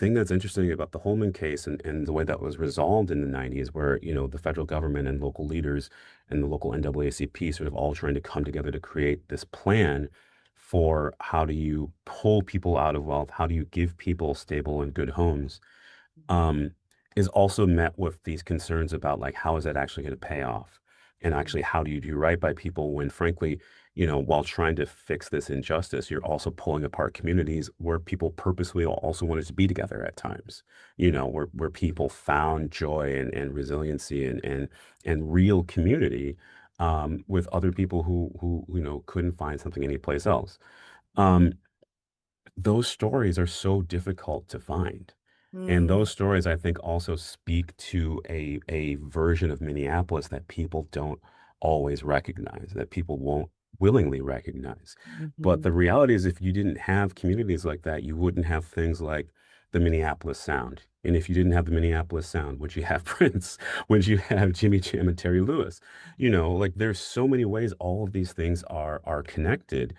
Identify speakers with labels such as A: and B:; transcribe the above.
A: thing that's interesting about the Holman case and the way that was resolved in the 90s, where, the federal government and local leaders and the local NAACP sort of all trying to come together to create this plan for how do you pull people out of wealth, how do you give people stable and good homes, um, is also met with these concerns about like how is that actually going to pay off, and actually how do you do right by people when frankly, while trying to fix this injustice, you're also pulling apart communities where people purposely also wanted to be together at times, where people found joy and resiliency and real community, with other people who couldn't find something anyplace else. Um, those stories are so difficult to find. And
B: Mm,
A: those stories, I think, also speak to a version of Minneapolis that people don't always recognize, that people won't willingly recognize. But
B: mhm,
A: the reality is, if you didn't have communities like that, you wouldn't have things like the Minneapolis Sound. And if you didn't have the Minneapolis Sound, would you have Prince? Would you have Jimmy Jam and Terry Lewis? Like there's so many ways all of these things are connected.